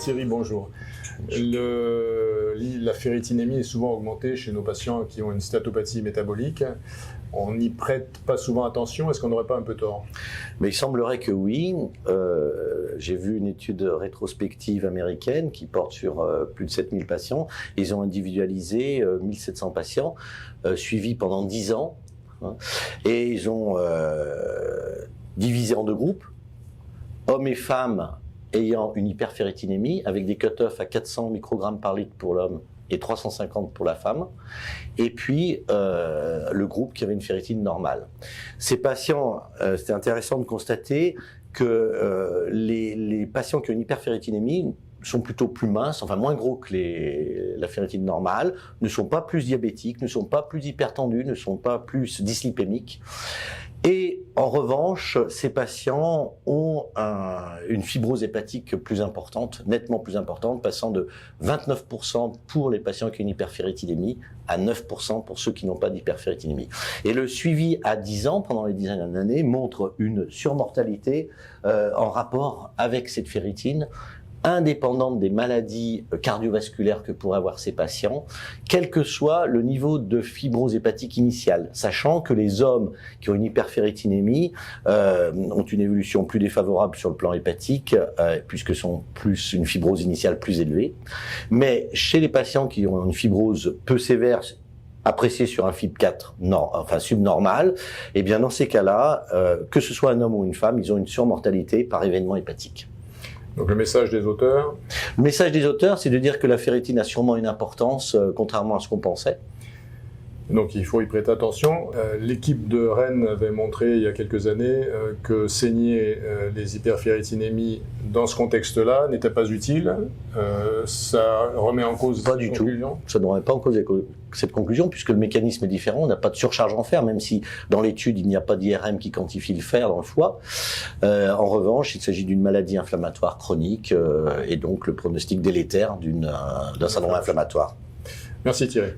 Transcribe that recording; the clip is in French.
Thierry, bonjour. La ferritinémie est souvent augmentée chez nos patients qui ont une stéatopathie métabolique. On n'y prête pas souvent attention. Est-ce qu'on n'aurait pas un peu tort? Mais il semblerait que oui. J'ai vu une étude rétrospective américaine qui porte sur plus de 7000 patients. Ils ont individualisé 1700 patients suivis pendant 10 ans. Hein, et ils ont divisé en deux groupes, hommes et femmes ayant une hyperferritinémie avec des cut-offs à 400 microgrammes par litre pour l'homme et 350 pour la femme, et puis le groupe qui avait une ferritine normale. Ces patients, c'était intéressant de constater que les patients qui ont une hyperferritinémie sont plutôt plus minces, enfin moins gros que la ferritine normale, ne sont pas plus diabétiques, ne sont pas plus hypertendus, ne sont pas plus dyslipémiques. Et en revanche, ces patients ont une fibrose hépatique plus importante, nettement plus importante, passant de 29% pour les patients qui ont une hyperferritinémie à 9% pour ceux qui n'ont pas d'hyperferritinémie. Et le suivi à 10 ans, pendant les 10 dernières années, montre une surmortalité en rapport avec cette ferritine, indépendante des maladies cardiovasculaires que pourraient avoir ces patients, quel que soit le niveau de fibrose hépatique initiale, sachant que les hommes qui ont une hyperferritinémie ont une évolution plus défavorable sur le plan hépatique, puisque sont plus une fibrose initiale plus élevée. Mais chez les patients qui ont une fibrose peu sévère, apprécié sur un FIB4 subnormal, et bien dans ces cas-là, que ce soit un homme ou une femme, ils ont une surmortalité par événement hépatique. Donc le message des auteurs? Le message des auteurs, c'est de dire que la ferritine a sûrement une importance, contrairement à ce qu'on pensait. Donc il faut y prêter attention. L'équipe de Rennes avait montré il y a quelques années que saigner les hyperferritinémies dans ce contexte-là n'était pas utile. Ça remet en cause cette conclusion? Ça ne remet pas en cause cette conclusion, puisque le mécanisme est différent. On n'a pas de surcharge en fer, même si dans l'étude il n'y a pas d'IRM qui quantifie le fer dans le foie. En revanche, il s'agit d'une maladie inflammatoire chronique et donc le pronostic délétère d'un syndrome inflammatoire. Merci Thierry.